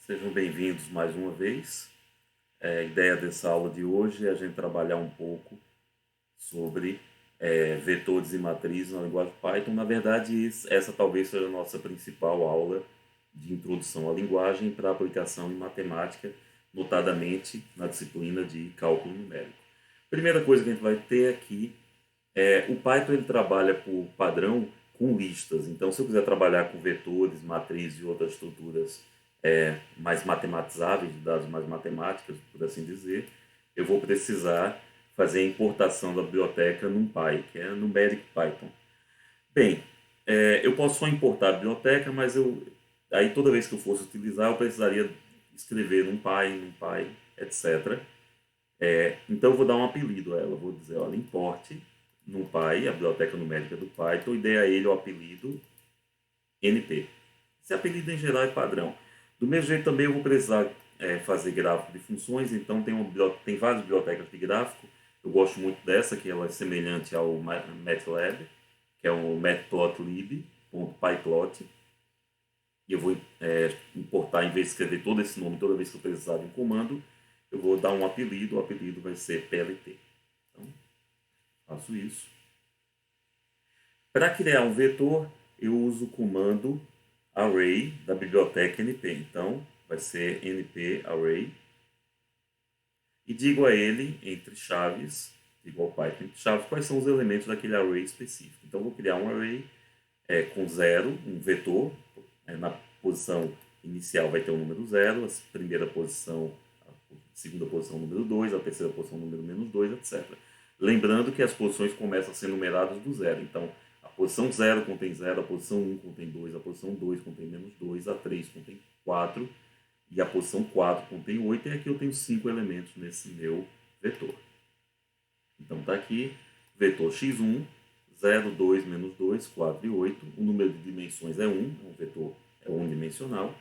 Sejam bem-vindos mais uma vez. A ideia dessa aula de hoje é a gente trabalhar um pouco sobre vetores e matrizes na linguagem Python. Na verdade, essa talvez seja a nossa principal aula de introdução à linguagem para aplicação em matemática, notadamente na disciplina de cálculo numérico. Primeira coisa que a gente vai ter aqui o Python ele trabalha por padrão com listas. Então, se eu quiser trabalhar com vetores, matrizes e outras estruturas mais matematizáveis, de dados mais matemáticas, por assim dizer, eu vou precisar fazer a importação da biblioteca NumPy, que é Numeric Python. Bem, eu posso só importar a biblioteca, mas aí toda vez que eu fosse utilizar, eu precisaria escrever NumPy, etc. Então eu vou dar um apelido a ela, vou dizer, olha, importe NumPy, a biblioteca numérica do Python, e dei a ele o apelido NP. Esse apelido em geral é padrão. Do mesmo jeito também eu vou precisar fazer gráfico de funções, então tem várias bibliotecas de gráfico. Eu gosto muito dessa, que ela é semelhante ao MATLAB, que é o matplotlib.pyplot. E eu vou importar, em vez de escrever todo esse nome toda vez que eu precisar de um comando, eu vou dar um apelido, o apelido vai ser PLT. Então, faço isso. Para criar um vetor, eu uso o comando array da biblioteca np. Então, vai ser np array. E digo a ele, entre chaves, igual Python entre chaves, quais são os elementos daquele array específico. Então, vou criar um array com 0, um vetor. Na posição inicial vai ter o número 0, a primeira posição, a segunda posição, o número 2, a terceira posição, o número menos 2, etc. Lembrando que as posições começam a ser numeradas do 0. Então, a posição 0 contém 0, a posição 1 contém 2, a posição 2 contém menos 2, a 3 contém 4 e a posição 4 contém 8. E aqui eu tenho 5 elementos nesse meu vetor. Então está aqui, vetor x1, 0, 2, menos 2, 4 e 8. O número de dimensões é 1, um vetor é unidimensional.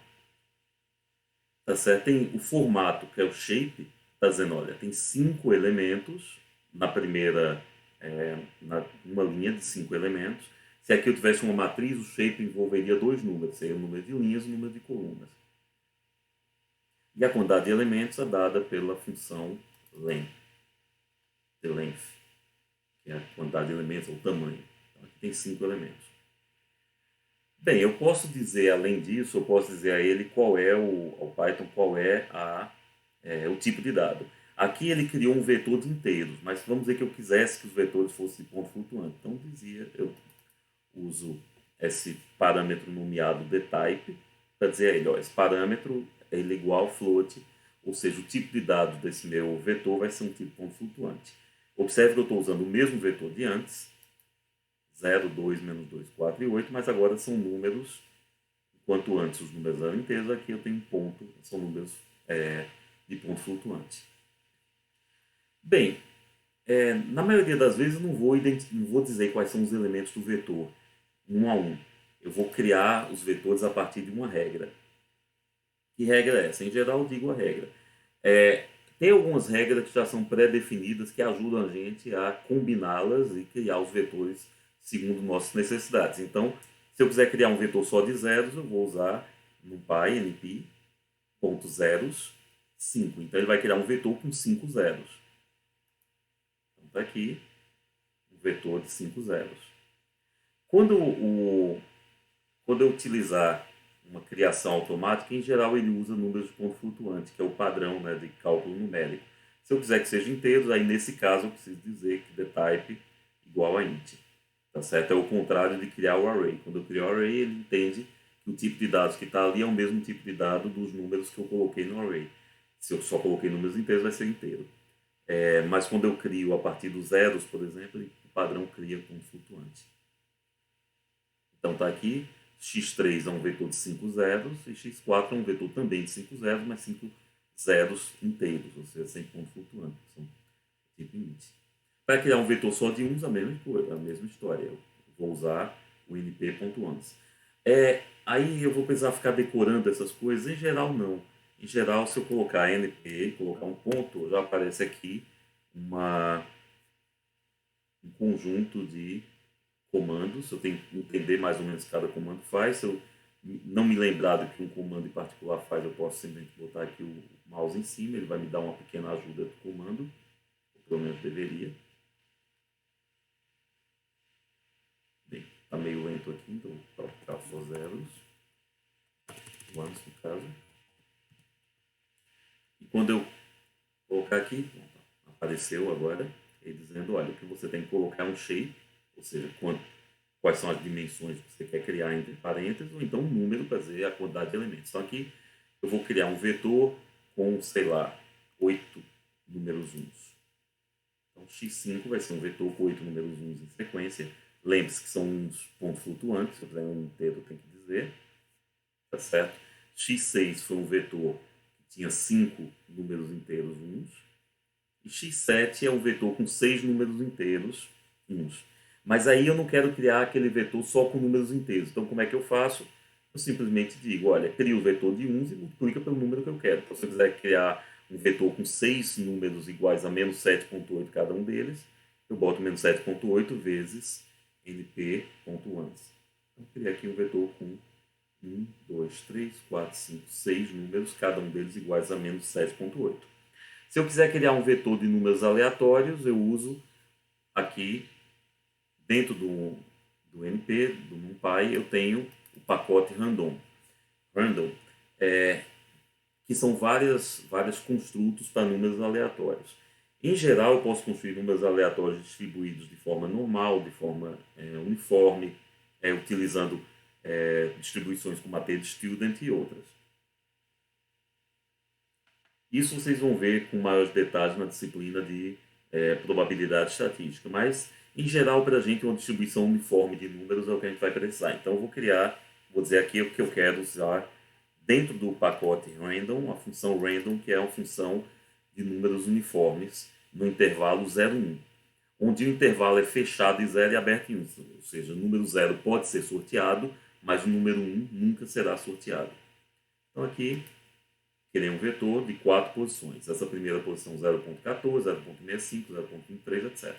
Tá certo? Tem o formato, que é o shape, está dizendo, olha, tem 5 elementos na primeira, uma linha de 5 elementos. Se aqui eu tivesse uma matriz, o shape envolveria 2 números, seria o número de linhas e o número de colunas. E a quantidade de elementos é dada pela função length, que é a quantidade de elementos, o tamanho. Então, aqui tem 5 elementos. Bem, eu posso dizer, além disso, eu posso dizer a ele qual é ao Python, qual é o tipo de dado. Aqui ele criou um vetor de inteiros, mas vamos dizer que eu quisesse que os vetores fossem de ponto flutuante. Então eu uso esse parâmetro nomeado dtype para dizer a ele, ó, esse parâmetro ele é igual ao float, ou seja, o tipo de dado desse meu vetor vai ser um tipo ponto flutuante. Observe que eu estou usando o mesmo vetor de antes, 0, 2, menos 2, 4 e 8, mas agora são números, enquanto antes os números eram inteiros, aqui eu tenho ponto, são números de ponto flutuante. Bem, na maioria das vezes eu não vou dizer quais são os elementos do vetor, um a um. Eu vou criar os vetores a partir de uma regra. Que regra é essa? Em geral, eu digo a regra. Tem algumas regras que já são pré-definidas que ajudam a gente a combiná-las e criar os vetores segundo nossas necessidades. Então, se eu quiser criar um vetor só de zeros, eu vou usar NumPy, np, ponto zeros, 5. Então, ele vai criar um vetor com 5 zeros. Então, está aqui um vetor de 5 zeros. Quando eu utilizar uma criação automática, em geral ele usa números de ponto flutuante, que é o padrão, né, de cálculo numérico. Se eu quiser que seja inteiros, aí nesse caso eu preciso dizer que dtype igual a int. Tá certo? É o contrário de criar o array. Quando eu crio o array, ele entende que o tipo de dados que está ali é o mesmo tipo de dado dos números que eu coloquei no array. Se eu só coloquei números inteiros, vai ser inteiro. Mas quando eu crio a partir dos zeros, por exemplo, o padrão cria ponto flutuante. Então está aqui, x3 é um vetor de 5 zeros e x4 é um vetor também de 5 zeros, mas 5 zeros inteiros, ou seja, sem ponto flutuante, são tipo int. Para criar um vetor só de uns, a mesma coisa, a mesma história. Eu vou usar o np.ones. Aí eu vou precisar ficar decorando essas coisas? Em geral, não. Em geral, se eu colocar np, colocar um ponto, já aparece aqui um conjunto de comandos. Eu tenho que entender mais ou menos o que cada comando faz. Se eu não me lembrar do que um comando em particular faz, eu posso simplesmente botar aqui o mouse em cima, ele vai me dar uma pequena ajuda do comando, ou pelo menos deveria. Bem, está meio lento aqui, então vou colocar só zeros, ones no caso. E quando eu colocar aqui, apareceu agora, ele dizendo, olha, o que você tem que colocar é um shape, ou seja, quais são as dimensões que você quer criar entre parênteses, ou então um número para dizer a quantidade de elementos. Então aqui eu vou criar um vetor com, sei lá, 8 números uns. Então x5 vai ser um vetor com 8 números uns em sequência. Lembre-se que são uns pontos flutuantes, se eu fizer um inteiro tem que dizer. Tá certo? x6 foi um vetor que tinha 5 números inteiros uns. E x7 é um vetor com 6 números inteiros uns. Mas aí eu não quero criar aquele vetor só com números inteiros. Então, como é que eu faço? Eu simplesmente digo, olha, cria o vetor de uns e multiplica pelo número que eu quero. Então, se eu quiser criar um vetor com 6 números iguais a menos 7,8 cada um deles, eu boto menos 7,8 vezes np.ones. Então, eu criei aqui um vetor com 1, 2, 3, 4, 5, 6 números, cada um deles iguais a menos 7,8. Se eu quiser criar um vetor de números aleatórios, eu uso aqui, dentro do NP, do NumPy, eu tenho o pacote random. Random, que são vários construtos para números aleatórios. Em geral, eu posso construir números aleatórios distribuídos de forma normal, de forma uniforme, utilizando distribuições como a T-Student e outras. Isso vocês vão ver com maiores detalhes na disciplina de probabilidade estatística, mas em geral para a gente uma distribuição uniforme de números é o que a gente vai precisar. Então eu vou dizer aqui o que eu quero usar dentro do pacote random, a função random, que é uma função de números uniformes no intervalo 0, 1, onde o intervalo é fechado em 0 e aberto em 1, ou seja, o número 0 pode ser sorteado, mas o número 1 nunca será sorteado. Então aqui criei um vetor de 4 posições. Essa primeira posição 0.14, 0.65, 0.23, etc.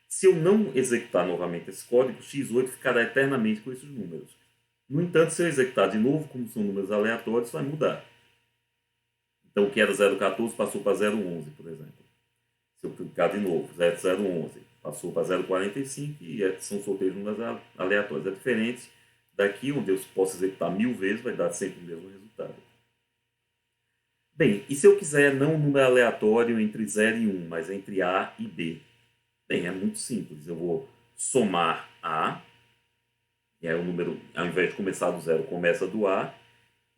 Se eu não executar novamente esse código, x8 ficará eternamente com esses números. No entanto, se eu executar de novo, como são números aleatórios, vai mudar. Então, o que era 0.14 passou para 0.11, por exemplo. Se eu clicar de novo, 0.11 passou para 0.45 e são sorteios de números aleatórios. É diferente daqui, onde eu posso executar 1000 vezes, vai dar sempre o mesmo resultado. Bem, e se eu quiser não um número aleatório entre 0 e 1, mas entre A e B? Bem, é muito simples. Eu vou somar A, e aí o número, ao invés de começar do 0, começa do A,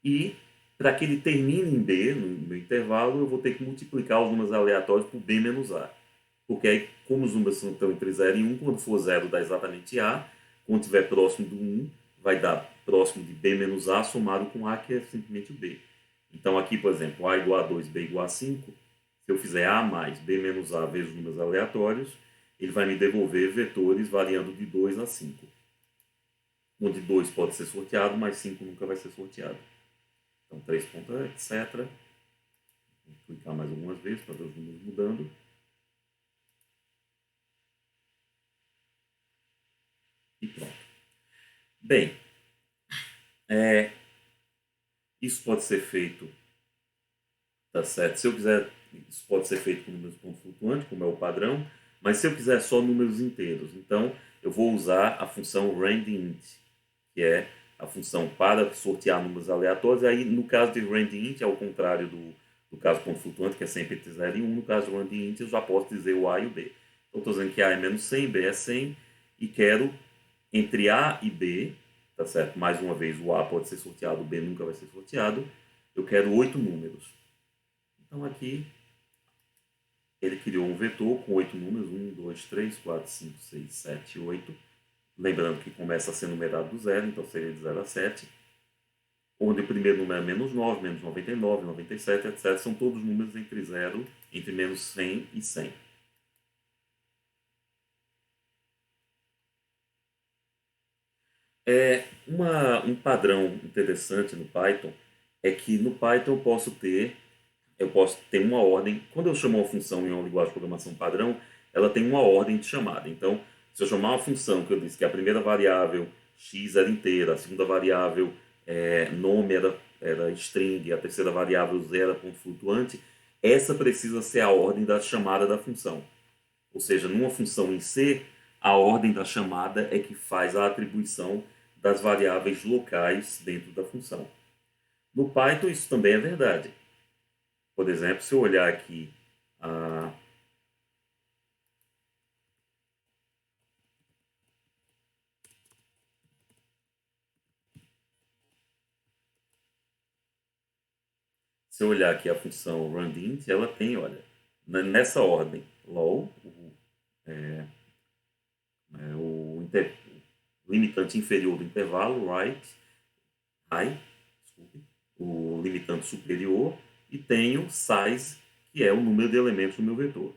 e para que ele termine em B, no intervalo, eu vou ter que multiplicar os números aleatórios por B menos A. Porque aí, como os números estão entre 0 e 1, quando for 0 dá exatamente A, quando estiver próximo do 1, vai dar próximo de B menos A somado com A, que é simplesmente o B. Então aqui, por exemplo, A igual a 2, B igual a 5, se eu fizer A mais B menos A vezes números aleatórios, ele vai me devolver vetores variando de 2 a 5. Onde 2 pode ser sorteado, mas 5 nunca vai ser sorteado. Então 3 pontos, etc. Vou clicar mais algumas vezes para ver os números mudando. E pronto. Bem, isso pode ser feito, tá certo? Se eu quiser, isso pode ser feito com números pontos flutuantes, como é o padrão, mas se eu quiser só números inteiros, então eu vou usar a função randomInt, que é a função para sortear números aleatórios. Aí, no caso de randomInt, é ao contrário do caso ponto flutuante, que é sempre entre 0 e 1. No caso de randomInt, eu já posso dizer o A e o B. Então, estou dizendo que A é menos 100, B é 100, e quero entre A e B, tá certo? Mais uma vez, o A pode ser sorteado, o B nunca vai ser sorteado. Eu quero 8 números. Então, aqui, ele criou um vetor com 8 números, 1, 2, 3, 4, 5, 6, 7, 8. Lembrando que começa a ser numerado do 0, então seria de 0 a 7. Onde o primeiro número é menos 9, menos 99, 97, etc. São todos números entre 0, entre menos 100 e 100. Um padrão interessante no Python é que no Python eu posso ter uma ordem. Quando eu chamo uma função em uma linguagem de programação padrão, ela tem uma ordem de chamada. Então, se eu chamar uma função que eu disse que a primeira variável x era inteira, a segunda variável nome era string, a terceira variável z era ponto flutuante, essa precisa ser a ordem da chamada da função. Ou seja, numa função em C, a ordem da chamada é que faz a atribuição das variáveis locais dentro da função. No Python isso também é verdade. Por exemplo, se eu olhar aqui se eu olhar aqui a função runInt, ela tem, olha, nessa ordem, low, o limitante inferior do intervalo, right, high, desculpe, o limitante superior, e tenho size, que é o número de elementos do meu vetor.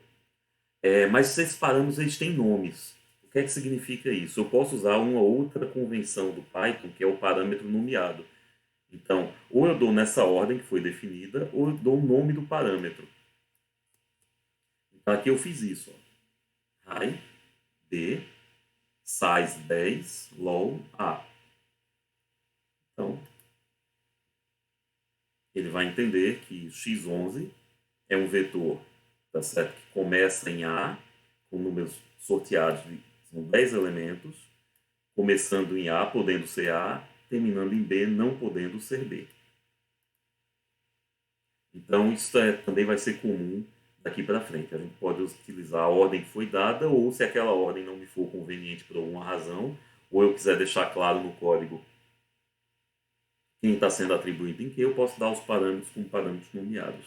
Mas esses parâmetros eles têm nomes. O que é que significa isso? Eu posso usar uma outra convenção do Python, que é o parâmetro nomeado. Então, ou eu dou nessa ordem que foi definida, ou eu dou o nome do parâmetro. Então, aqui eu fiz isso. Ó. High, B, size 10, low, A. Então, ele vai entender que x11 é um vetor, tá certo? Que começa em A, com números sorteados, são 10 elementos, começando em A, podendo ser A, terminando em B, não podendo ser B. Então, isso também vai ser comum daqui para frente. A gente pode utilizar a ordem que foi dada, ou se aquela ordem não me for conveniente por alguma razão, ou eu quiser deixar claro no código quem está sendo atribuído em que, eu posso dar os parâmetros como parâmetros nomeados.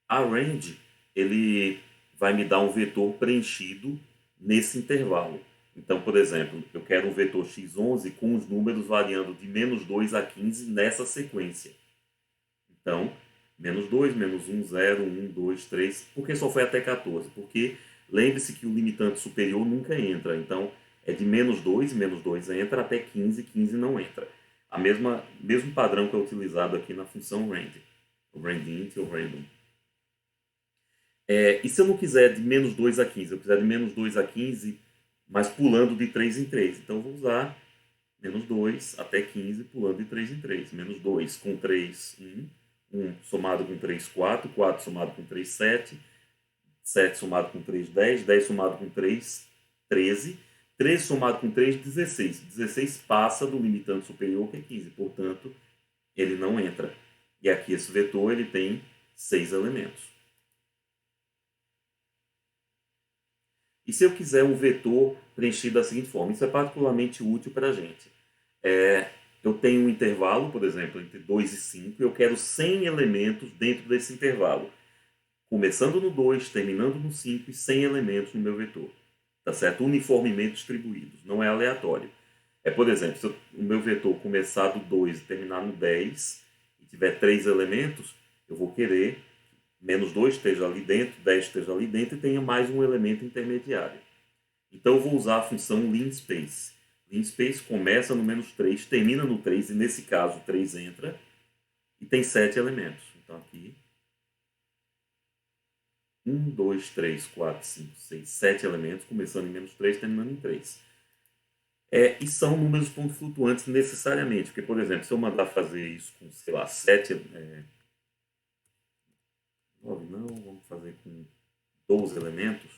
A range, ele vai me dar um vetor preenchido nesse intervalo. Então, por exemplo, eu quero um vetor x11 com os números variando de menos 2 a 15 nessa sequência. Então, menos 2, menos 1, 0, 1, 2, 3. Por que só foi até 14? Porque lembre-se que o limitante superior nunca entra. Então, é de menos 2 entra, até 15, 15 não entra. Mesmo padrão que é utilizado aqui na função rand. O randint ou random. E se eu não quiser de menos 2 a 15? Eu quiser de menos 2 a 15, mas pulando de 3 em 3. Então, eu vou usar menos 2 até 15, pulando de 3 em 3. Menos 2 com 3, 1 somado com 3, 4, 4 somado com 3, 7, 7 somado com 3, 10, 10 somado com 3, 13, 13 somado com 3, 16. 16 passa do limitante superior, que é 15, portanto, ele não entra. E aqui esse vetor ele tem 6 elementos. E se eu quiser um vetor preenchido da seguinte forma, isso é particularmente útil para a gente. Eu tenho um intervalo, por exemplo, entre 2 e 5, e eu quero 100 elementos dentro desse intervalo. Começando no 2, terminando no 5 e 100 elementos no meu vetor. Tá certo? Uniformemente distribuídos, não é aleatório. Por exemplo, se o meu vetor começar do 2 e terminar no 10 e tiver 3 elementos, eu vou querer menos 2 esteja ali dentro, 10 esteja ali dentro e tenha mais um elemento intermediário. Então eu vou usar a função linspace. Linspace começa no menos 3, termina no 3 e nesse caso 3 entra e tem 7 elementos. Então aqui 1, 2, 3, 4, 5, 6, 7 elementos, começando em menos 3, terminando em 3. E são números ponto flutuantes necessariamente, porque, por exemplo, se eu mandar fazer isso com, sei lá, 7, 9 não, vamos fazer com 12 elementos.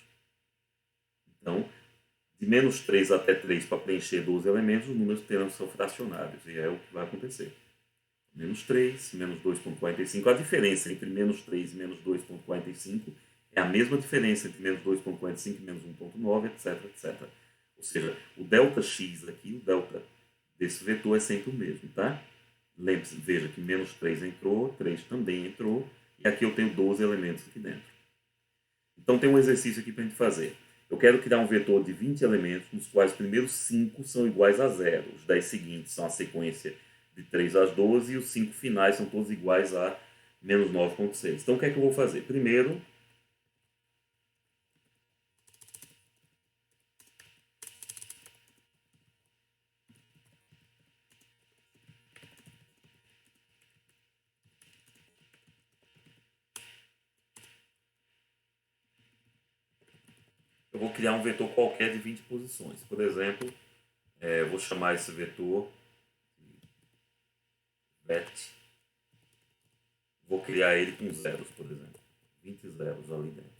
Então, de menos 3 até 3 para preencher 12 elementos, os números terão são fracionários, e é o que vai acontecer. Menos 3, menos 2,45. A diferença entre menos 3 e menos 2,45 é a mesma diferença entre menos 2,45 e menos 1,9, etc, etc. Ou seja, o delta x aqui, o delta desse vetor é sempre o mesmo, tá? Lembre-se, veja que menos 3 entrou, 3 também entrou, e aqui eu tenho 12 elementos aqui dentro. Então tem um exercício aqui para a gente fazer. Eu quero criar um vetor de 20 elementos, nos quais os primeiros 5 são iguais a 0. Os 10 seguintes são a sequência de 3 às 12 e os 5 finais são todos iguais a menos 9,6. Então o que é que eu vou fazer? Primeiro, eu vou criar um vetor qualquer de 20 posições. Por exemplo, eu vou chamar esse vetor vet. Vou criar ele com zeros, por exemplo. 20 zeros ali dentro.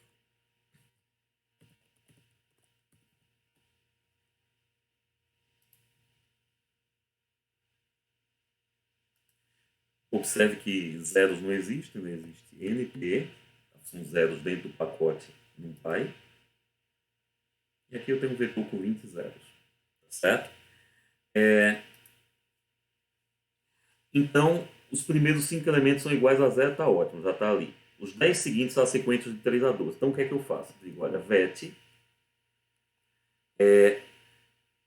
Observe que zeros não existem, não existe NP, são zeros dentro do pacote NumPy. E aqui eu tenho um vetor com 20 zeros, tá certo? Então, os primeiros 5 elementos são iguais a zero, está ótimo, já está ali. Os 10 seguintes são a sequência de 3 a 12. Então, o que é que eu faço? Eu digo, olha, vet,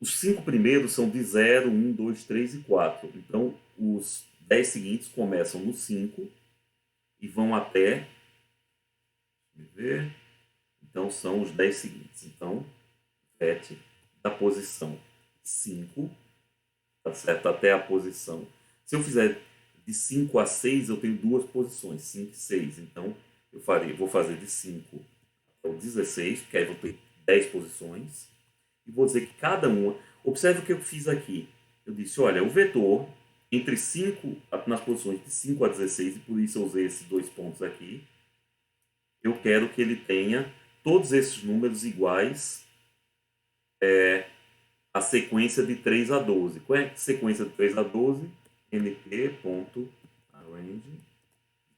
os 5 primeiros são de 0, 1, 2, 3 e 4. Então, os 10 seguintes começam no 5 e vão até... Deixa eu ver. Então, são os 10 seguintes. Então, vet da posição 5, tá certo? Até a posição. Se eu fizer de 5 a 6, eu tenho duas posições, 5 e 6. Então, vou fazer de 5 até o 16, porque aí vou ter 10 posições. E vou dizer que cada uma... Observe o que eu fiz aqui. Eu disse, olha, o vetor entre 5, nas posições de 5 a 16, e por isso eu usei esses dois pontos aqui, eu quero que ele tenha todos esses números iguais a sequência de 3 a 12. Qual é a sequência de 3 a 12? np.arrange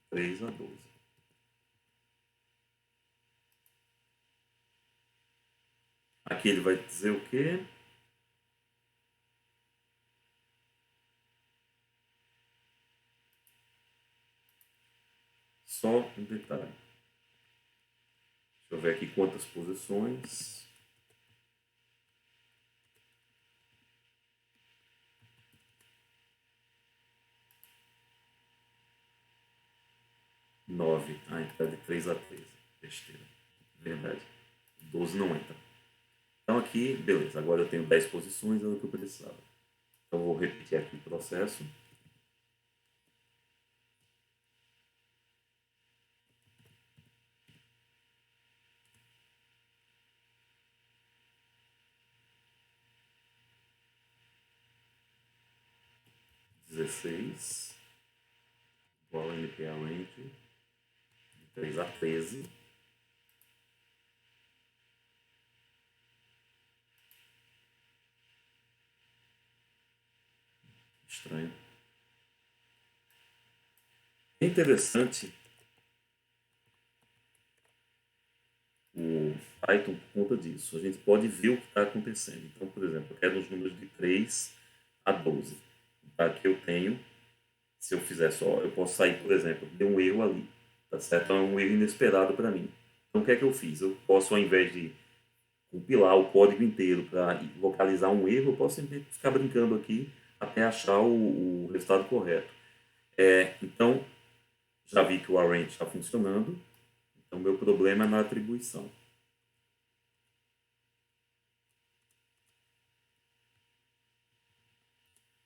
3 a 12. Aqui ele vai dizer o quê? Só um detalhe. Deixa eu ver aqui quantas posições. 9. Ah, então é de 3 a 13. Besteira. Verdade. 12 não entra. Então aqui, beleza. Agora eu tenho 10 posições, é o que eu precisava. Então eu vou repetir aqui o processo. Igual a np-arrange de 3 a 13. Estranho. É interessante o Python por conta disso. A gente pode ver o que está acontecendo. Então, por exemplo, eu quero os números de 3 a 12. Então, aqui eu tenho, se eu fizer só, eu posso sair, por exemplo, deu um erro ali. Tá certo? Então, é um erro inesperado para mim. Então, o que é que eu fiz? Eu posso, ao invés de compilar o código inteiro para localizar um erro, eu posso simplesmente ficar brincando aqui até achar o resultado correto. Então, já vi que o arrange está funcionando. Então, meu problema é na atribuição.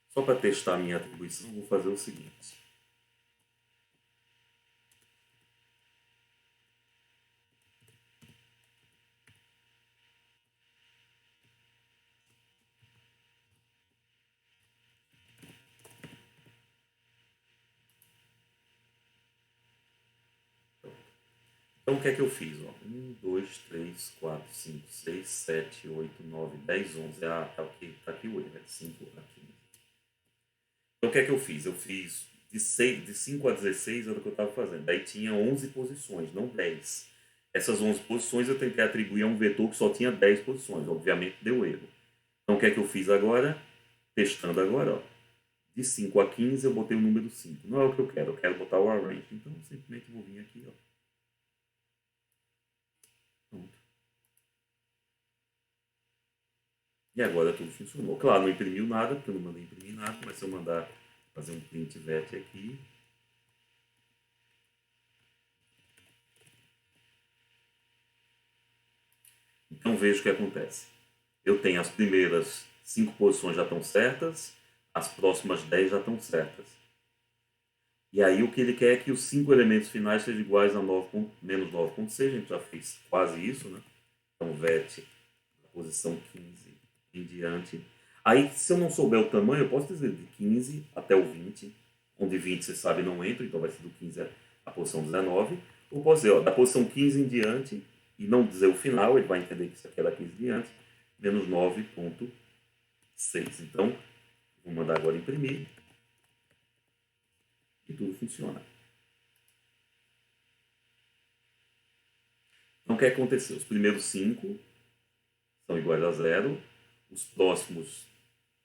Só para testar a minha atribuição, vou fazer o seguinte. Então, o que é que eu fiz? 1, 2, 3, 4, 5, 6, 7, 8, 9, 10, 11. Ah, tá aqui o erro. É 5 a 15. Então, o que é que eu fiz? Eu fiz de 5 a 16 era o que eu estava fazendo. Daí tinha 11 posições, não 10. Essas 11 posições eu tentei atribuir a um vetor que só tinha 10 posições. Obviamente deu erro. Então, o que é que eu fiz agora? Testando agora. De 5 a 15 eu botei o número 5. Não é o que eu quero botar o arrange. Então, simplesmente vou vir aqui. Pronto. E agora tudo funcionou. Claro, não imprimiu nada, porque eu não mandei imprimir nada, mas se eu mandar fazer um print vet aqui, então veja o que acontece. Eu tenho as primeiras 5 posições já estão certas, as próximas 10 já estão certas. E aí o que ele quer é que os 5 elementos finais sejam iguais a 9, menos 9,6, a gente já fez quase isso, né? Então vet, posição 15 em diante. Aí, se eu não souber o tamanho, eu posso dizer de 15 até o 20. onde 20, você sabe, não entra, então vai ser do 15 a posição 19. Ou posso dizer, ó, da posição 15 em diante, e não dizer o final, ele vai entender que isso aqui é da 15 em diante, menos 9,6. Então, vou mandar agora imprimir, e tudo funciona. Então, o que aconteceu? Os primeiros 5 são iguais a 0, os próximos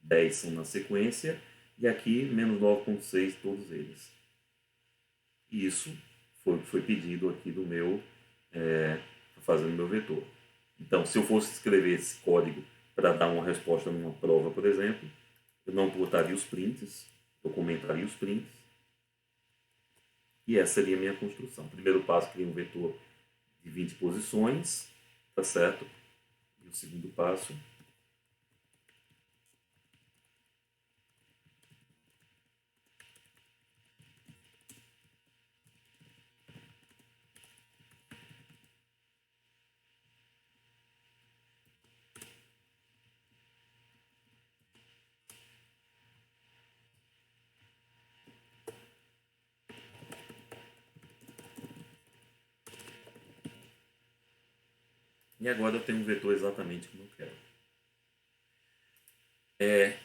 10 são na sequência, e aqui menos 9,6 todos eles. E isso foi pedido aqui do meu, fazendo meu vetor. Então, se eu fosse escrever esse código para dar uma resposta numa prova, por exemplo, eu não botaria os prints, eu comentaria os prints, e essa seria a minha construção. Primeiro passo, cria um vetor de 20 posições, tá certo? E o segundo passo, e agora eu tenho um vetor exatamente como eu quero.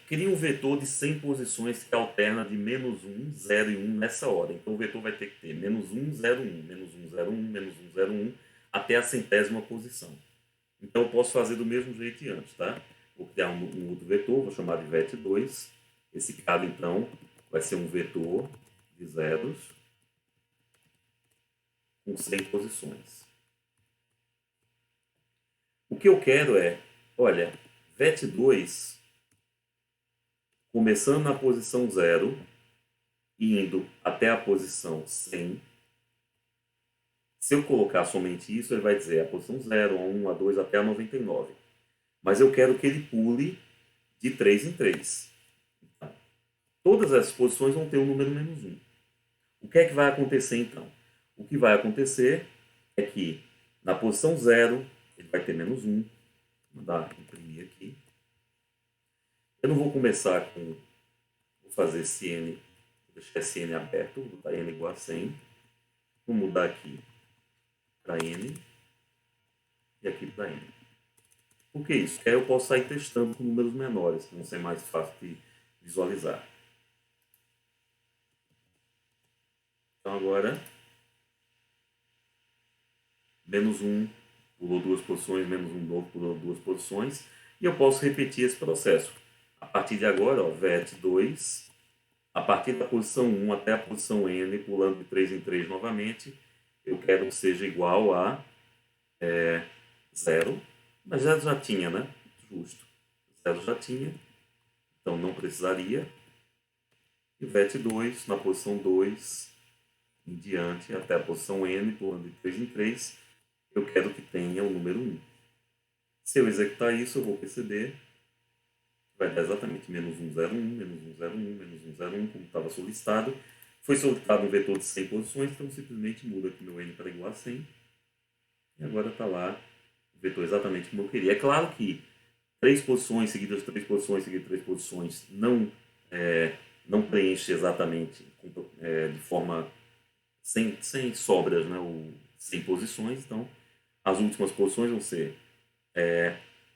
Cria um vetor de 100 posições que alterna de menos 1, 0 e 1 nessa ordem. Então o vetor vai ter que ter menos 1, 0, 1, menos 1, 0, 1, menos 1, 0, 1, até a 100ª posição. Então eu posso fazer do mesmo jeito que antes, tá? Vou criar um outro vetor, vou chamar de vet2. Esse cara, então, vai ser um vetor de zeros com 100 posições. O que eu quero é, olha, vet2 começando na posição 0 e indo até a posição 100. Se eu colocar somente isso, ele vai dizer a posição 0, a 1, a 2 até a 99. Mas eu quero que ele pule de 3 em 3. Então, todas essas posições vão ter o número menos 1. O que é que vai acontecer então? O que vai acontecer é que na posição 0 ele vai ter menos 1. Vou mandar imprimir aqui. Eu não vou começar com... Vou fazer esse n, vou deixar esse n aberto, vou botar n igual a 100. Vou mudar aqui para n e aqui para n. Por que isso? Porque aí eu posso sair testando com números menores, que vão ser mais fáceis de visualizar. Então agora, menos 1 pulou 2 posições, menos 1 novo pulou 2 posições, e eu posso repetir esse processo. A partir de agora, ó, vet2, a partir da posição 1 até a posição n, pulando de 3 em 3 novamente, eu quero que seja igual a 0, mas já tinha, né? Justo. 0 já tinha, então não precisaria. E vet2 na posição 2 em diante até a posição n, pulando de 3 em 3, eu quero que tenha o número 1. Se eu executar isso, eu vou perceber que vai dar exatamente menos 1, 0, 1, menos 1, 0, 1, menos 1, 0, 1, como estava solicitado. Foi solicitado um vetor de 100 posições, então simplesmente muda aqui meu n para igual a 100. E agora está lá o vetor exatamente como eu queria. É claro que 3 posições seguidas 3 posições seguidas 3 posições não preenche exatamente de forma sem sobras, né, sem posições. Então, as últimas posições vão ser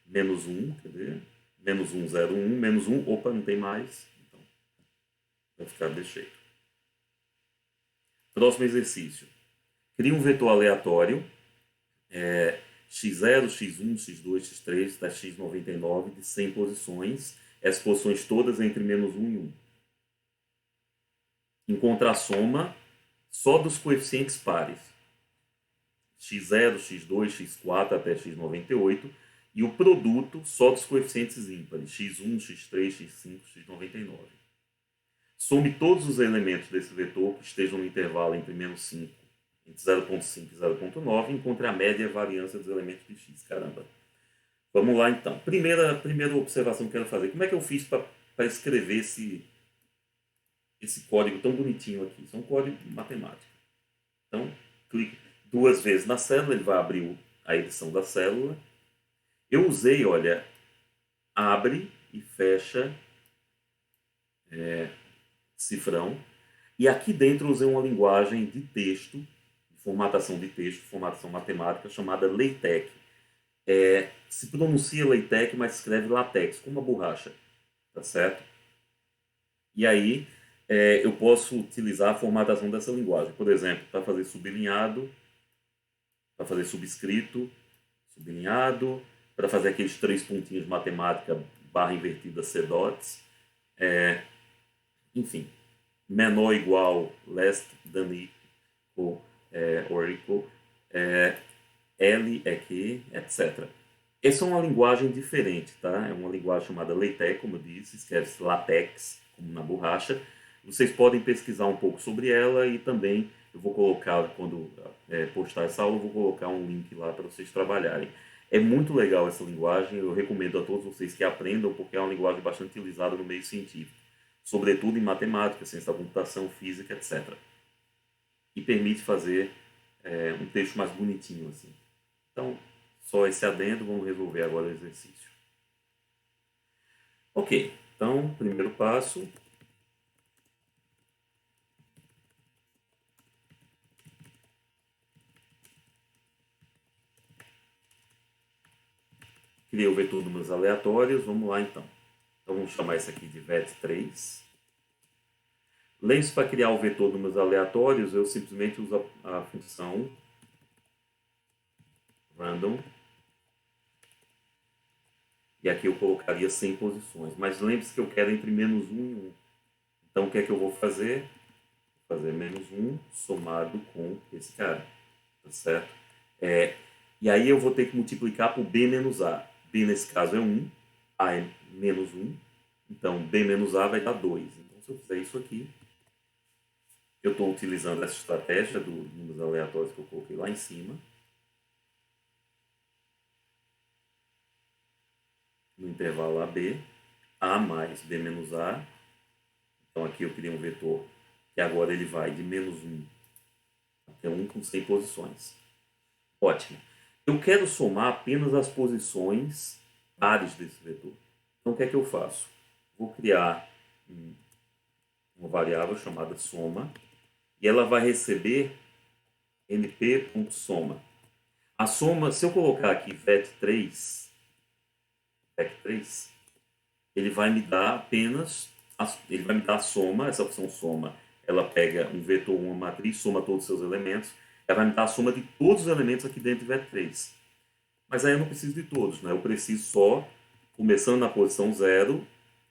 menos 1, quer dizer, menos 1, 0, 1, menos 1, opa, não tem mais. Então, vai ficar desse jeito. Próximo exercício. Cria um vetor aleatório, x0, x1, x2, x3, até x99, de 100 posições. Essas posições todas entre menos 1 e 1. Encontra a soma só dos coeficientes pares. x0, x2, x4 até x98. E o produto só dos coeficientes ímpares. x1, x3, x5, x99. Some todos os elementos desse vetor que estejam no intervalo entre menos 5, entre 0,5 e 0,9, e encontre a média e a variância dos elementos de x. Caramba. Vamos lá, então. Primeira observação que eu quero fazer. Como é que eu fiz para escrever esse código tão bonitinho aqui? Isso é um código matemático. Então, clique 2 vezes na célula, ele vai abrir a edição da célula. Eu usei, olha, abre e fecha cifrão. E aqui dentro eu usei uma linguagem de texto, formatação de texto, formatação matemática, chamada LaTeX. Se pronuncia LaTeX, mas escreve latex, como a borracha, tá certo? E aí eu posso utilizar a formatação dessa linguagem. Por exemplo, para fazer sublinhado, para fazer subscrito, sublinhado, para fazer aqueles três pontinhos de matemática, barra invertida, C dots. Enfim, menor ou igual, less than equal, or equal, L é que, etc. Essa é uma linguagem diferente, tá? É uma linguagem chamada LaTeX, como eu disse, escreve-se latex, como na borracha. Vocês podem pesquisar um pouco sobre ela e também eu vou colocar, quando postar essa aula, eu vou colocar um link lá para vocês trabalharem. É muito legal essa linguagem, eu recomendo a todos vocês que aprendam, porque é uma linguagem bastante utilizada no meio científico, sobretudo em matemática, ciência da computação, física, etc. E permite fazer um texto mais bonitinho assim. Então, só esse adendo, vamos resolver agora o exercício. Ok, então, primeiro passo. Criei o vetor de números aleatórios, vamos lá então. Então, vamos chamar isso aqui de vet3. Lembre-se, para criar o vetor de números aleatórios, eu simplesmente uso a função random. E aqui eu colocaria 100 posições. Mas lembre-se que eu quero entre menos 1 e 1. Então, o que é que eu vou fazer? Vou fazer menos 1 somado com esse cara. Tá certo? E aí eu vou ter que multiplicar por b menos a. B nesse caso é 1, a é menos 1. Então, b menos a vai dar 2. Então, se eu fizer isso aqui, eu estou utilizando essa estratégia dos números aleatórios que eu coloquei lá em cima. No intervalo AB, A mais B menos A. Então, aqui eu criei um vetor que agora ele vai de menos 1 até 1 com 100 posições. Ótimo. Eu quero somar apenas as posições pares desse vetor. Então, o que é que eu faço? Vou criar uma variável chamada soma e ela vai receber np.soma. A soma, se eu colocar aqui vet3, ele vai me dar apenas, ele vai me dar a soma, essa opção soma, ela pega um vetor, uma matriz, soma todos os seus elementos, ela vai me dar a soma de todos os elementos aqui dentro de vet3. Mas aí eu não preciso de todos, né? Eu preciso só, começando na posição 0,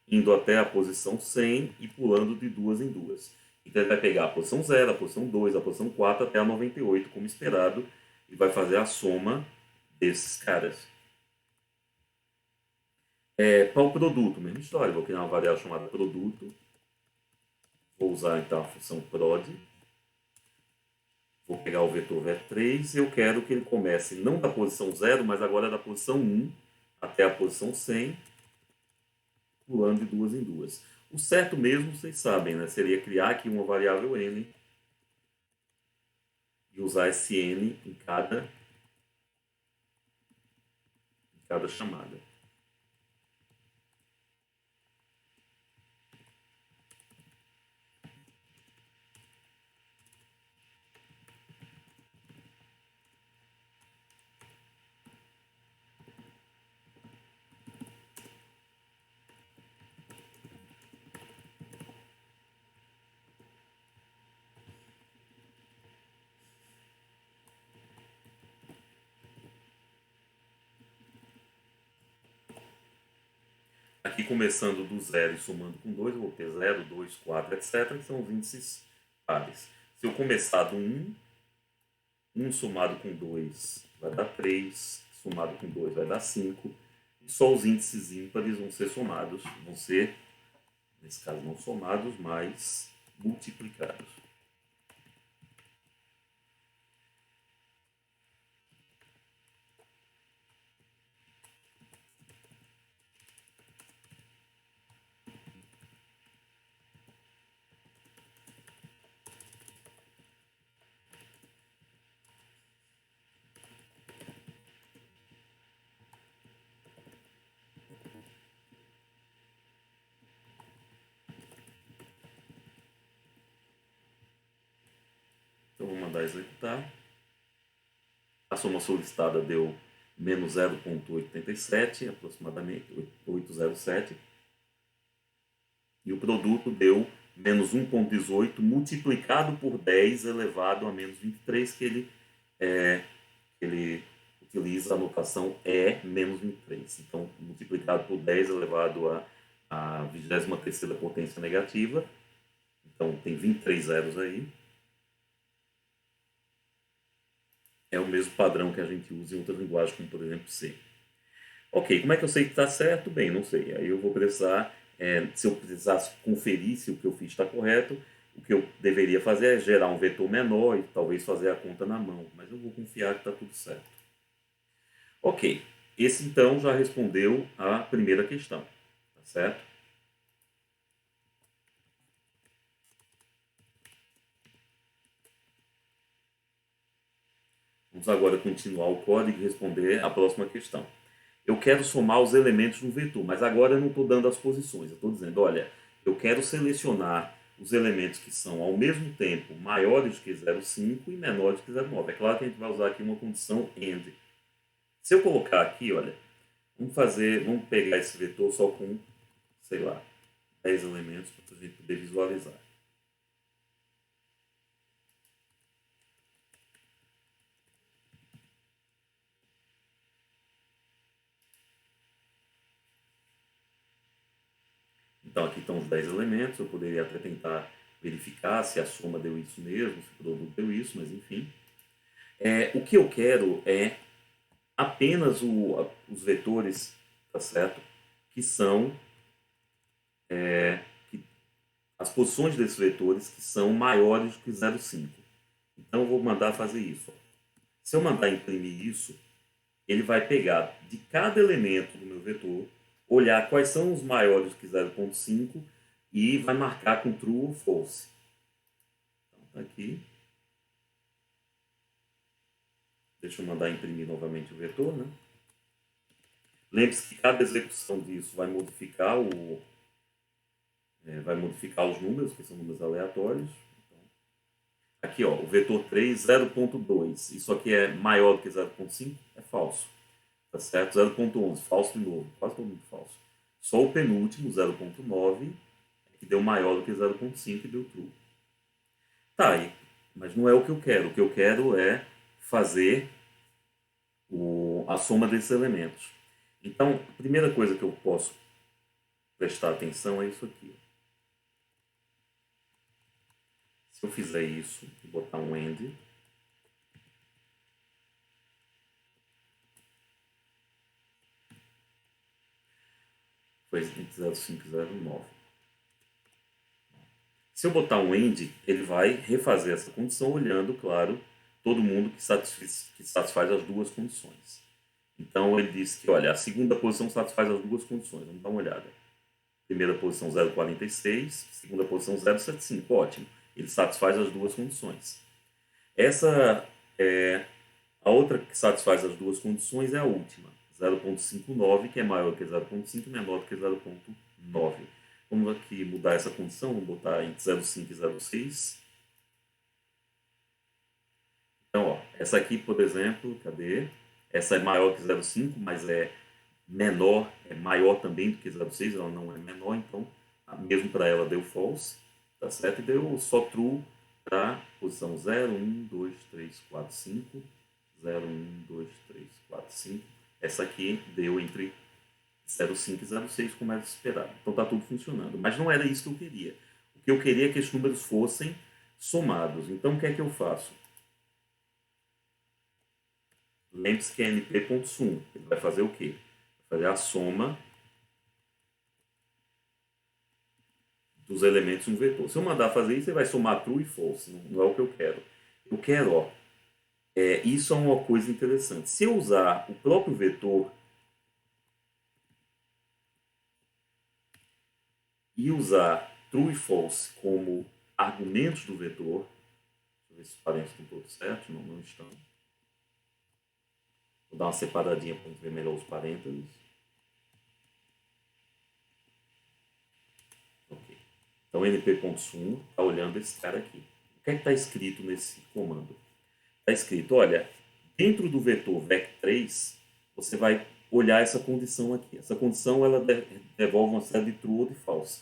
indo até a posição 100 e pulando de duas em duas. Então ele vai pegar a posição 0, a posição 2, a posição 4 até a 98, como esperado, e vai fazer a soma desses caras. Para o produto, mesma história. Vou criar uma variável chamada produto. Vou usar então a função prod. Vou pegar o vetor vet3 e eu quero que ele comece não da posição 0, mas agora da posição 1 até a posição 100, pulando de duas em duas. O certo mesmo, vocês sabem, né? Seria criar aqui uma variável n e usar esse n em cada chamada. Aqui começando do 0 e somando com 2, eu vou ter 0, 2, 4, etc. Que são os índices pares. Se eu começar do 1, 1 somado com 2 vai dar 3, somado com 2 vai dar 5. E só os índices ímpares vão ser somados, vão ser, nesse caso não somados, mas multiplicados. Então vou mandar executar. A soma solicitada deu menos 0,87, aproximadamente 807. E o produto deu menos 1,18 multiplicado por 10 elevado a menos 23, que ele utiliza a notação E menos 23. Então, multiplicado por 10 elevado a 23ª potência negativa. Então, tem 23 zeros aí. É o mesmo padrão que a gente usa em outras linguagens, como por exemplo C. Ok, como é que eu sei que está certo? Bem, não sei. Aí eu vou precisar, se eu precisasse conferir se o que eu fiz está correto, o que eu deveria fazer é gerar um vetor menor e talvez fazer a conta na mão. Mas eu vou confiar que está tudo certo. Ok, esse então já respondeu a primeira questão, tá certo? Vamos agora continuar o código e responder a próxima questão. Eu quero somar os elementos no vetor, mas agora eu não estou dando as posições. Eu estou dizendo, olha, eu quero selecionar os elementos que são ao mesmo tempo maiores que 0,5 e menores que 0,9. É claro que a gente vai usar aqui uma condição AND. Se eu colocar aqui, olha, vamos pegar esse vetor só com, sei lá, 10 elementos para a gente poder visualizar. Então aqui estão os 10 elementos, eu poderia até tentar verificar se a soma deu isso mesmo, se o produto deu isso, mas enfim. O que eu quero é apenas os vetores, tá certo? Que são as posições desses vetores que são maiores do que 0,5. Então eu vou mandar fazer isso. Se eu mandar imprimir isso, ele vai pegar de cada elemento do meu vetor, olhar quais são os maiores que 0,5 e vai marcar com true ou false. Então tá aqui. Deixa eu mandar imprimir novamente o vetor, né? Lembre-se que cada execução disso vai modificar os números, que são números aleatórios. Então, aqui, ó, o vetor 3, 0.2. Isso aqui é maior do que 0.5? É falso. Tá certo? 0.11, falso de novo. Quase todo mundo falso. Só o penúltimo, 0.9, que deu maior do que 0.5 e deu true. Tá aí. Mas não é o que eu quero. O que eu quero é fazer a soma desses elementos. Então, a primeira coisa que eu posso prestar atenção é isso aqui. Se eu fizer isso e botar um AND, foi entre 0,5 e 0,9. Se eu botar um AND, ele vai refazer essa condição olhando, claro, todo mundo que satisfaz as duas condições. Então ele diz que, olha, a segunda posição satisfaz as duas condições. Vamos dar uma olhada. Primeira posição 0,46, segunda posição 0,75. Ótimo. Ele satisfaz as duas condições. Essa a outra que satisfaz as duas condições é a última, 0,59, que é maior que 0,5 e menor que 0,9. Vamos aqui mudar essa condição, vamos botar entre 0,5 e 0,6. Então, ó, essa aqui, por exemplo, cadê? Essa é maior que 0,5, mas é maior também do que 0,6, ela não é menor, então, mesmo para ela deu false, tá certo? E deu só true para posição 0, 1, 2, 3, 4, 5, 0, 1, 2, 3, 4, 5. Essa aqui deu entre 0,5 e 0,6, como era esperado. Então está tudo funcionando. Mas não era isso que eu queria. O que eu queria é que esses números fossem somados. Então o que é que eu faço? Lembre-se que é np.sum. Ele vai fazer o quê? Vai fazer a soma dos elementos em um vetor. Se eu mandar fazer isso, ele vai somar true e false. Não é o que eu quero. Eu quero, ó, isso é uma coisa interessante. Se eu usar o próprio vetor e usar true e false como argumentos do vetor, deixa eu ver se os parênteses estão todos certos. Não, não estão. Vou dar uma separadinha para ver melhor os parênteses. Ok. Então, np.sum está olhando esse cara aqui. que é que está escrito nesse comando? Está escrito, olha, dentro do vetor vec3, você vai olhar essa condição aqui. Essa condição ela devolve uma série de true ou de false.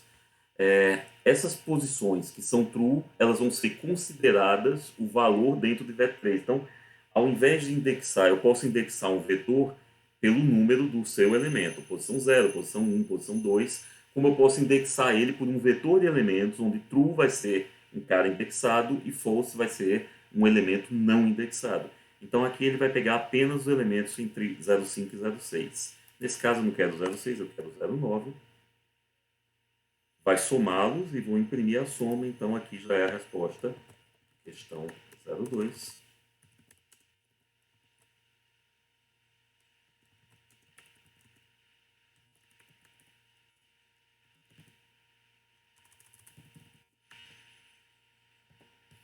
Essas posições que são true, elas vão ser consideradas o valor dentro de vec3. Então, ao invés de indexar, eu posso indexar um vetor pelo número do seu elemento, posição 0, posição 1, posição 2, como eu posso indexar ele por um vetor de elementos, onde true vai ser um cara indexado e false vai ser um elemento não indexado. Então aqui ele vai pegar apenas os elementos entre 0,5 e 0,6. Nesse caso eu não quero 0,6, eu quero 0,9. Vai somá-los e vou imprimir a soma, então aqui já é a resposta, questão 0,2.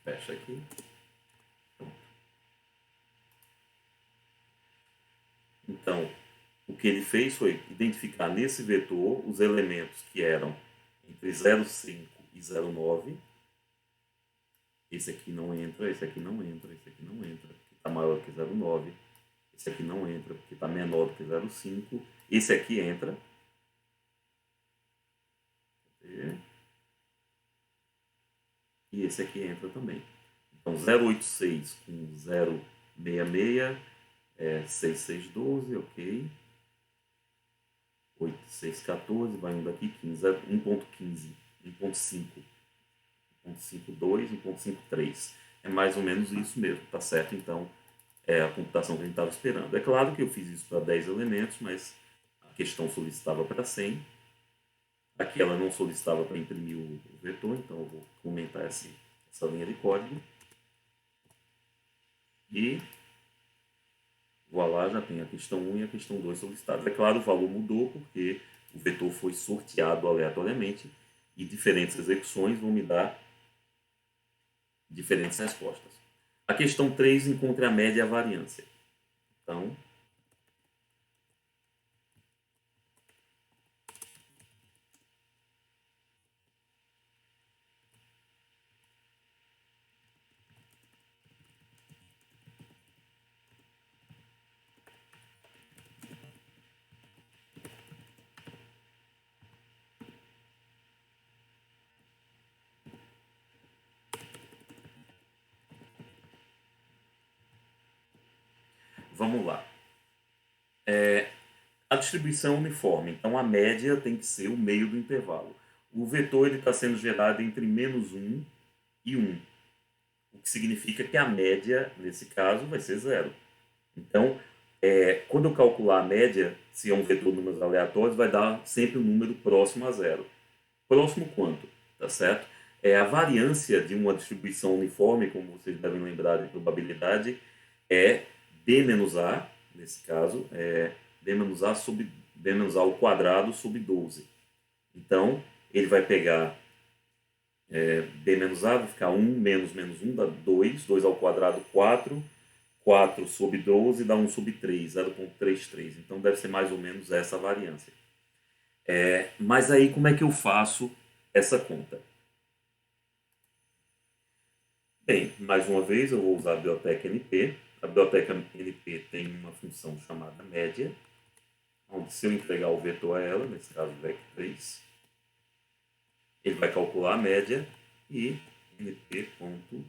Fecha aqui. Então, o que ele fez foi identificar nesse vetor os elementos que eram entre 0,5 e 0,9. Esse aqui não entra, esse aqui não entra, esse aqui não entra, porque está maior que 0,9. Esse aqui não entra, porque está menor do que 0,5. Esse aqui entra. E esse aqui entra também. Então, 0,86 com 0,66 é 6,612, ok. 8,614, vai um daqui, 15, 1,15, 1,5, 1,52, 1,53. É mais ou menos isso mesmo, tá certo? Então, é a computação que a gente estava esperando. É claro que eu fiz isso para 10 elementos, mas a questão solicitava para 100. Aqui ela não solicitava para imprimir o vetor, então eu vou comentar essa linha de código. E voilá, já tem a questão 1 e a questão 2 solicitadas. É claro, o valor mudou porque o vetor foi sorteado aleatoriamente e diferentes execuções vão me dar diferentes respostas. A questão 3 encontra a média e a variância. Então, vamos lá. A distribuição uniforme, então a média tem que ser o meio do intervalo. O vetor está sendo gerado entre -1 e 1, o que significa que a média, nesse caso, vai ser 0. Então, quando eu calcular a média, se é um vetor de números aleatórios, vai dar sempre um número próximo a 0. Próximo quanto? Tá certo? A variância de uma distribuição uniforme, como vocês devem lembrar de probabilidade, é D menos A, nesse caso, D menos A ao quadrado sobre 12. Então, ele vai pegar B menos A, vai ficar 1 menos 1 dá 2, 2 ao quadrado 4, 4 sobre 12 dá 1 sobre 3, 0,33. Então, deve ser mais ou menos essa a variância. Mas aí, como é que eu faço essa conta? Bem, mais uma vez, eu vou usar a biblioteca NP. A biblioteca NP tem uma função chamada média, onde se eu entregar o vetor a ela, nesse caso vec3, ele vai calcular a média e np.variance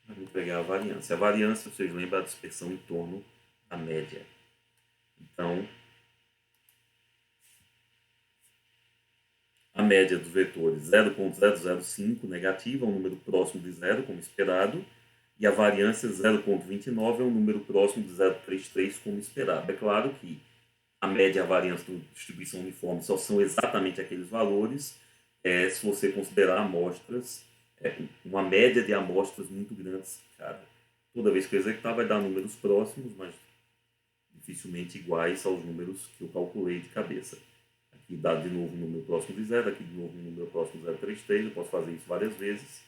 vai entregar a variância. A variância, vocês lembram, é a dispersão em torno da média. Então, a média dos vetores 0,005 negativa, é um número próximo de zero, como esperado, e a variância 0,29 é um número próximo de 0,33, como esperado. É claro que a média e a variância de distribuição uniforme só são exatamente aqueles valores se você considerar amostras, uma média de amostras muito grandes, cara. Toda vez que eu executar vai dar números próximos, mas dificilmente iguais aos números que eu calculei de cabeça. Aqui dá de novo um número próximo de zero, aqui de novo um número próximo de 0,33, eu posso fazer isso várias vezes.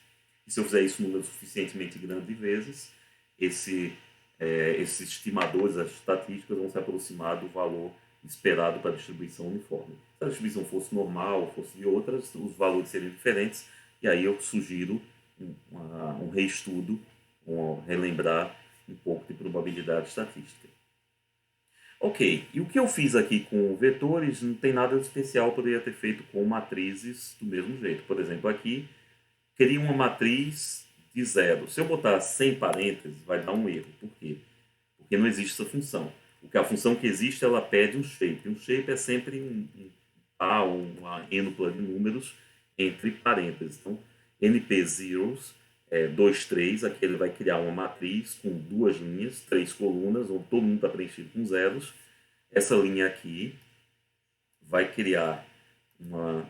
E se eu fizer isso um número suficientemente grande de vezes, esses estimadores, as estatísticas vão se aproximar do valor esperado para a distribuição uniforme. Se a distribuição fosse normal ou fosse de outras, os valores seriam diferentes, e aí eu sugiro um reestudo, relembrar um pouco de probabilidade estatística. Ok, e o que eu fiz aqui com vetores não tem nada de especial, eu poderia ter feito com matrizes do mesmo jeito. Por exemplo, aqui, cria uma matriz de zero. Se eu botar 100 parênteses, vai dar um erro. Por quê? Porque não existe essa função. A função que existe, ela pede um shape. Um shape é sempre um A ou uma ênupla de números entre parênteses. Então, NP zeros, 2, 3, aqui ele vai criar uma matriz com duas linhas, três colunas, onde todo mundo está preenchido com zeros. Essa linha aqui vai criar uma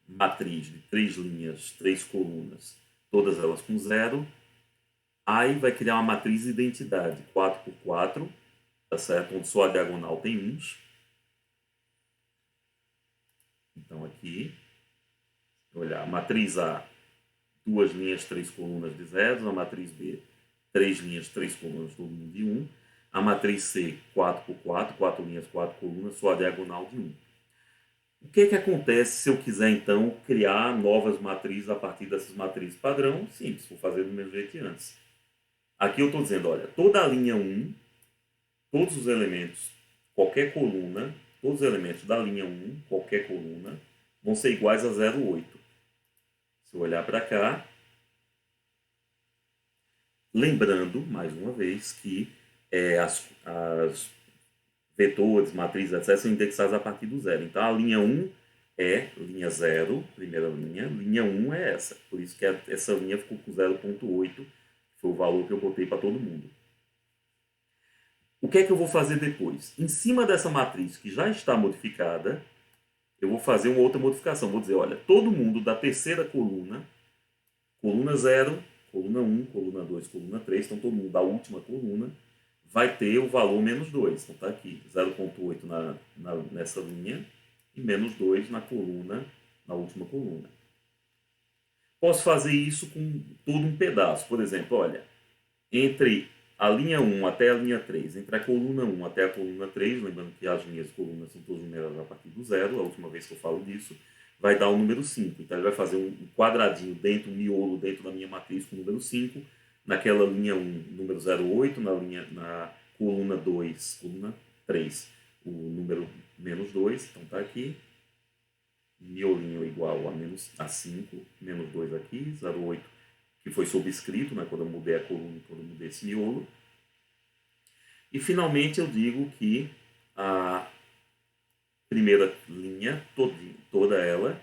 matriz de três linhas, três colunas, todas elas com zero. Aí vai criar uma matriz de identidade, 4 por 4, tá certo? Onde só a diagonal tem uns. Então aqui, olhar, a matriz A, duas linhas, três colunas de zeros. A matriz B, três linhas, três colunas, todo mundo de 1. A matriz C, 4 por 4, quatro linhas, quatro colunas, só a diagonal de 1. O que acontece se eu quiser, então, criar novas matrizes a partir dessas matrizes padrão? Simples, vou fazer do mesmo jeito que antes. Aqui eu estou dizendo, olha, toda a linha 1, todos os elementos, qualquer coluna, todos os elementos da linha 1, qualquer coluna, vão ser iguais a 0,8. Se eu olhar para cá, lembrando, mais uma vez, que as vetores, matrizes, etc., são indexadas a partir do zero. Então, a linha 1 é linha 0, primeira linha 1 é essa. Por isso que essa linha ficou com 0,8, que foi o valor que eu botei para todo mundo. O que é que eu vou fazer depois? Em cima dessa matriz que já está modificada, eu vou fazer uma outra modificação. Vou dizer, olha, todo mundo da terceira coluna 0, coluna 1, coluna 2, coluna 3, então todo mundo da última coluna, vai ter o valor menos 2. Então está aqui, 0,8 nessa linha e menos 2 na última coluna. Posso fazer isso com todo um pedaço. Por exemplo, olha, entre a linha 1 até a linha 3, entre a coluna 1 até a coluna 3, lembrando que as linhas de colunas são todas numeradas a partir do zero, a última vez que eu falo disso, vai dar o número 5. Então ele vai fazer um quadradinho dentro, um miolo dentro da minha matriz com o número 5, naquela linha 1, número 0,8, na coluna 2, coluna 3, o número menos 2, então está aqui, miolinho igual a 5, menos 2 aqui, 0,8, que foi subscrito, né, quando eu mudei a coluna, quando eu mudei esse miolo. E finalmente eu digo que a primeira linha, toda ela,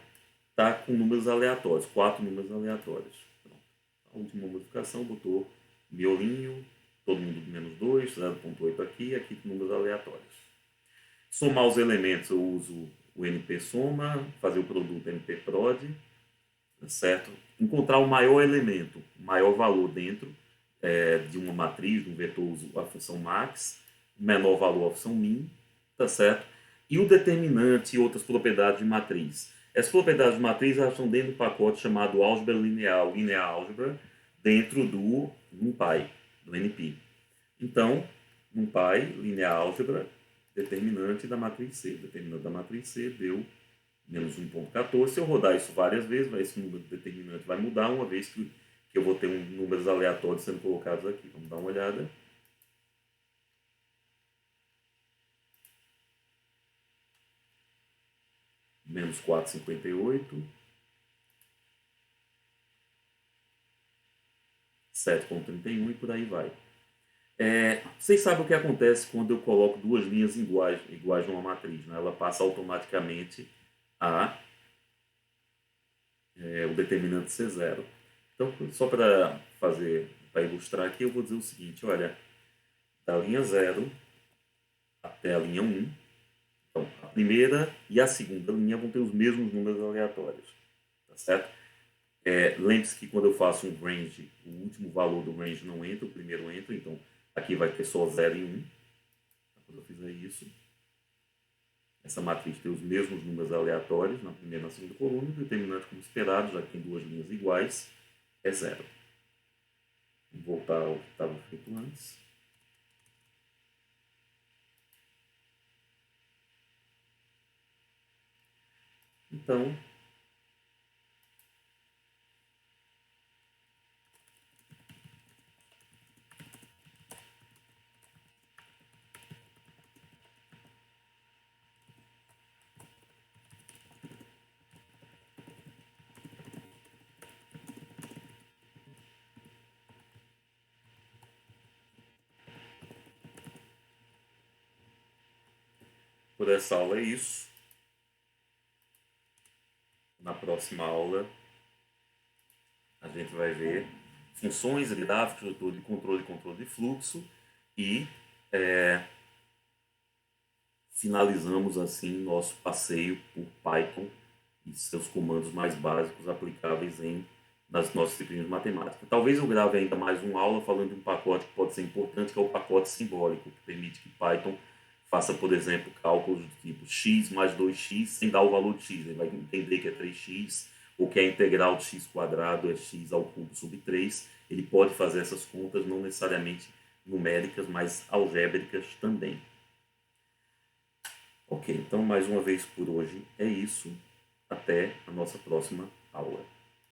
está com números aleatórios, 4 números aleatórios. Pronto. A última modificação botou miolinho, todo mundo menos 2, 0,8 aqui, aqui com números aleatórios. Somar os elementos, eu uso o NP soma, fazer o produto NP prod, certo? Encontrar o maior elemento, o maior valor dentro de uma matriz, de um vetor, uso a função max, o menor valor, a função min, tá certo? E o determinante e outras propriedades de matriz. Essas propriedades de matriz elas estão dentro do pacote chamado álgebra linear, linear álgebra, dentro do NumPy, do NP. Então, NumPy, linear álgebra, determinante da matriz C. O determinante da matriz C deu menos 1,14. Se eu rodar isso várias vezes, esse número determinante vai mudar, uma vez que eu vou ter números aleatórios sendo colocados aqui. Vamos dar uma olhada. Menos 4,58. 7,31 e por aí vai. Vocês sabem o que acontece quando eu coloco duas linhas iguais numa matriz, né? Ela passa automaticamente o determinante ser zero. Então, só para ilustrar aqui, eu vou dizer o seguinte, olha, da linha 0 até a linha 1, então, a primeira e a segunda linha vão ter os mesmos números aleatórios, tá certo? Lembre-se que quando eu faço um range, o último valor do range não entra, o primeiro entra, então aqui vai ter só 0 e 1. Quando eu fizer isso, essa matriz tem os mesmos números aleatórios na primeira e na segunda coluna, o determinante como esperado, já que tem duas linhas iguais, é 0. Vou voltar ao que estava feito antes. Então, por essa aula é isso. Na próxima aula, a gente vai ver funções, gráficos, controle de fluxo e finalizamos assim nosso passeio por Python e seus comandos mais básicos aplicáveis nas nossas disciplinas de matemática. Talvez eu grave ainda mais uma aula falando de um pacote que pode ser importante, que é o pacote simbólico, que permite que Python faça, por exemplo, cálculos do tipo x mais 2x sem dar o valor de x. Ele vai entender que é 3x, ou que a integral de x quadrado é x ao cubo sobre 3. Ele pode fazer essas contas, não necessariamente numéricas, mas algébricas também. Ok, então mais uma vez por hoje é isso. Até a nossa próxima aula.